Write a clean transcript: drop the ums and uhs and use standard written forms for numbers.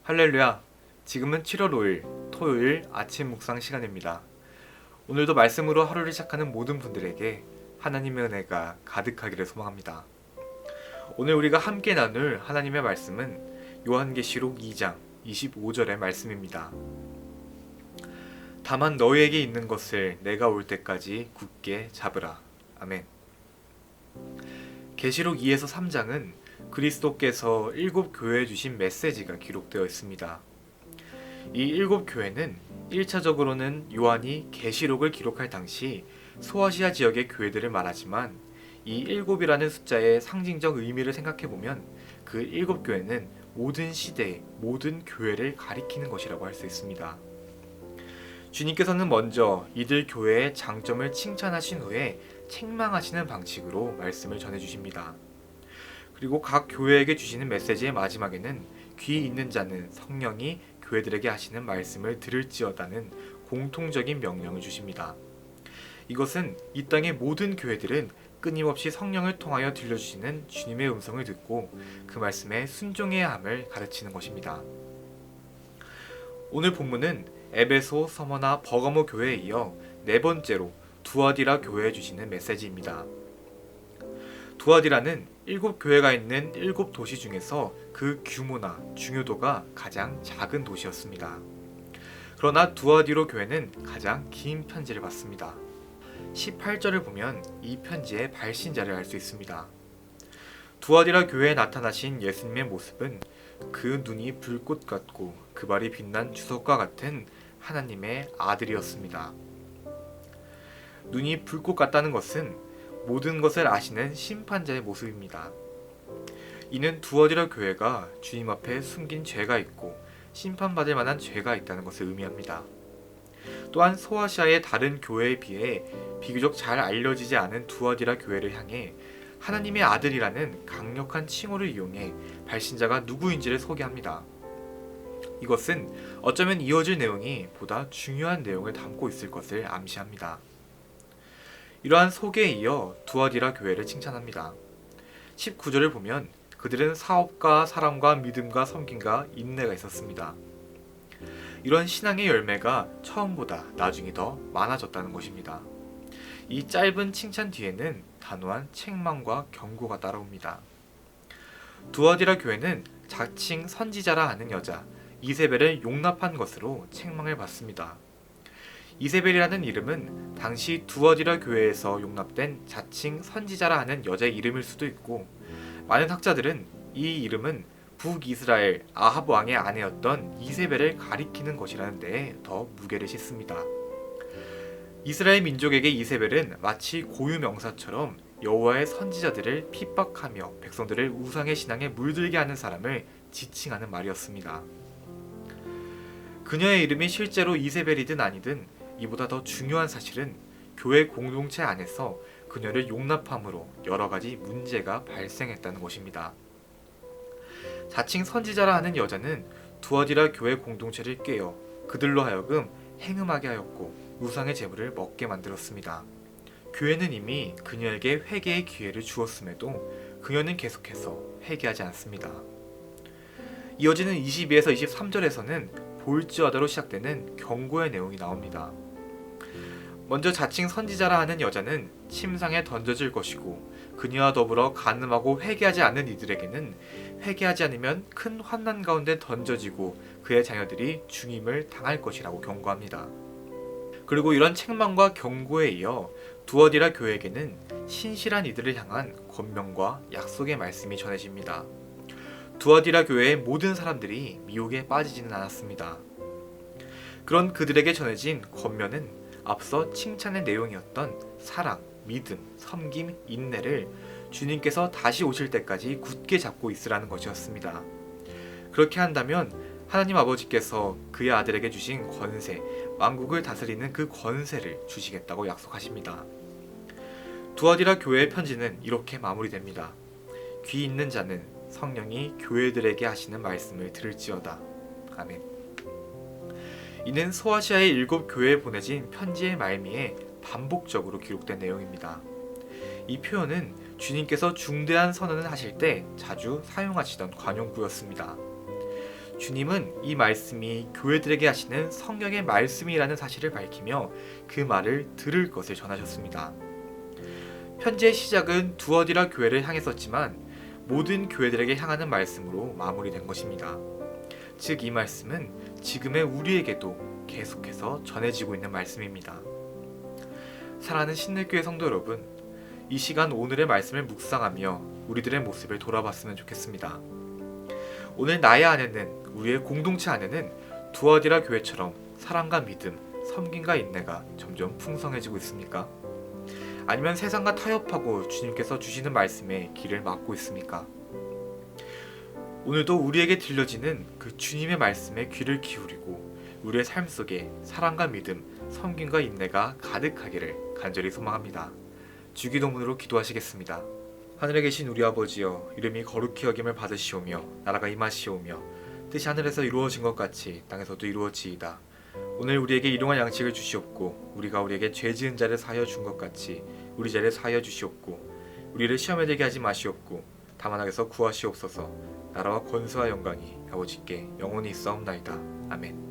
할렐루야! 지금은 7월 5일 토요일 아침 묵상 시간입니다. 오늘도 말씀으로 하루를 시작하는 모든 분들에게 하나님의 은혜가 가득하기를 소망합니다. 오늘 우리가 함께 나눌 하나님의 말씀은 요한계시록 2장 25절의 말씀입니다. 다만 너희에게 있는 것을 내가 올 때까지 굳게 잡으라. 아멘. 계시록 2에서 3장은 그리스도께서 7교회에 주신 메시지가 기록되어 있습니다. 이 7교회는 1차적으로는 요한이 계시록을 기록할 당시 소아시아 지역의 교회들을 말하지만 이 7이라는 숫자의 상징적 의미를 생각해보면 그 7교회는 모든 시대의 모든 교회를 가리키는 것이라고 할 수 있습니다. 주님께서는 먼저 이들 교회의 장점을 칭찬하신 후에 책망하시는 방식으로 말씀을 전해주십니다. 그리고 각 교회에게 주시는 메시지의 마지막에는 귀 있는 자는 성령이 교회들에게 하시는 말씀을 들을지어다는 공통적인 명령을 주십니다. 이것은 이 땅의 모든 교회들은 끊임없이 성령을 통하여 들려주시는 주님의 음성을 듣고 그 말씀에 순종해야 함을 가르치는 것입니다. 오늘 본문은 에베소, 서머나, 버가모 교회에 이어 네 번째로 두아디라 교회에 주시는 메시지입니다. 두아디라는 7교회가 있는 7도시 중에서 그 규모나 중요도가 가장 작은 도시였습니다. 그러나 두아디로 교회는 가장 긴 편지를 받습니다. 18절을 보면 이 편지의 발신자를 알 수 있습니다. 두아디라 교회에 나타나신 예수님의 모습은 그 눈이 불꽃 같고 그 발이 빛난 주석과 같은 하나님의 아들이었습니다. 눈이 불꽃 같다는 것은 모든 것을 아시는 심판자의 모습입니다. 이는 두어디라 교회가 주님 앞에 숨긴 죄가 있고 심판받을 만한 죄가 있다는 것을 의미합니다. 또한 소아시아의 다른 교회에 비해 비교적 잘 알려지지 않은 두어디라 교회를 향해 하나님의 아들이라는 강력한 칭호를 이용해 발신자가 누구인지를 소개합니다. 이것은 어쩌면 이어질 내용이 보다 중요한 내용을 담고 있을 것을 암시합니다. 이러한 소개에 이어 두아디라 교회를 칭찬합니다. 19절을 보면 그들은 사업과 사랑과 믿음과 섬김과 인내가 있었습니다. 이런 신앙의 열매가 처음보다 나중에 더 많아졌다는 것입니다. 이 짧은 칭찬 뒤에는 단호한 책망과 경고가 따라옵니다. 두아디라 교회는 자칭 선지자라 하는 여자 이세벨을 용납한 것으로 책망을 받습니다. 이세벨이라는 이름은 당시 두어디라 교회에서 용납된 자칭 선지자라 하는 여자의 이름일 수도 있고, 많은 학자들은 이 이름은 북이스라엘 아합 왕의 아내였던 이세벨을 가리키는 것이라는 데에 더 무게를 싣습니다. 이스라엘 민족에게 이세벨은 마치 고유 명사처럼 여호와의 선지자들을 핍박하며 백성들을 우상의 신앙에 물들게 하는 사람을 지칭하는 말이었습니다. 그녀의 이름이 실제로 이세벨이든 아니든 이보다 더 중요한 사실은 교회 공동체 안에서 그녀를 용납함으로 여러 가지 문제가 발생했다는 것입니다. 자칭 선지자라 하는 여자는 두아디라 교회 공동체를 꿰어 그들로 하여금 행음하게 하였고 우상의 제물을 먹게 만들었습니다. 교회는 이미 그녀에게 회개의 기회를 주었음에도 그녀는 계속해서 회개하지 않습니다. 이어지는 22에서 23절에서는 볼지어다로 시작되는 경고의 내용이 나옵니다. 먼저 자칭 선지자라 하는 여자는 침상에 던져질 것이고 그녀와 더불어 간음하고 회개하지 않는 이들에게는 회개하지 않으면 큰 환난 가운데 던져지고 그의 자녀들이 죽임을 당할 것이라고 경고합니다. 그리고 이런 책망과 경고에 이어 두어디라 교회에게는 신실한 이들을 향한 권면과 약속의 말씀이 전해집니다. 두어디라 교회의 모든 사람들이 미혹에 빠지지는 않았습니다. 그런 그들에게 전해진 권면은 앞서 칭찬의 내용이었던 사랑, 믿음, 섬김, 인내를 주님께서 다시 오실 때까지 굳게 잡고 있으라는 것이었습니다. 그렇게 한다면 하나님 아버지께서 그의 아들에게 주신 권세, 왕국을 다스리는 그 권세를 주시겠다고 약속하십니다. 두아디라 교회의 편지는 이렇게 마무리됩니다. 귀 있는 자는 성령이 교회들에게 하시는 말씀을 들을지어다. 아멘. 이는 소아시아의 7교회에 보내진 편지의 말미에 반복적으로 기록된 내용입니다. 이 표현은 주님께서 중대한 선언을 하실 때 자주 사용하시던 관용구였습니다. 주님은 이 말씀이 교회들에게 하시는 성령의 말씀이라는 사실을 밝히며 그 말을 들을 것을 전하셨습니다. 편지의 시작은 두어디라 교회를 향했었지만 모든 교회들에게 향하는 말씀으로 마무리된 것입니다. 즉, 이 말씀은 지금의 우리에게도 계속해서 전해지고 있는 말씀입니다. 사랑하는 신들교회 성도 여러분, 이 시간 오늘의 말씀을 묵상하며 우리들의 모습을 돌아봤으면 좋겠습니다. 오늘 나의 안에는, 우리의 공동체 안에는 두어디라 교회처럼 사랑과 믿음, 섬김과 인내가 점점 풍성해지고 있습니까? 아니면 세상과 타협하고 주님께서 주시는 말씀에 길을 막고 있습니까? 오늘도 우리에게 들려지는 그 주님의 말씀에 귀를 기울이고 우리의 삶 속에 사랑과 믿음, 섬김과 인내가 가득하기를 간절히 소망합니다. 주기도문으로 기도하시겠습니다. 하늘에 계신 우리 아버지여, 이름이 거룩히 여김을 받으시오며 나라가 임하시오며 뜻이 하늘에서 이루어진 것 같이 땅에서도 이루어지이다. 오늘 우리에게 일용할 양식을 주시옵고 우리가 우리에게 죄 지은 자를 사하여 준 것 같이 우리 죄를 사하여 주시옵고 우리를 시험에 들게 하지 마시옵고 다만 악에서 구하시옵소서. 나라와 권세와 영광이 아버지께 영원히 있사옵나이다. 아멘.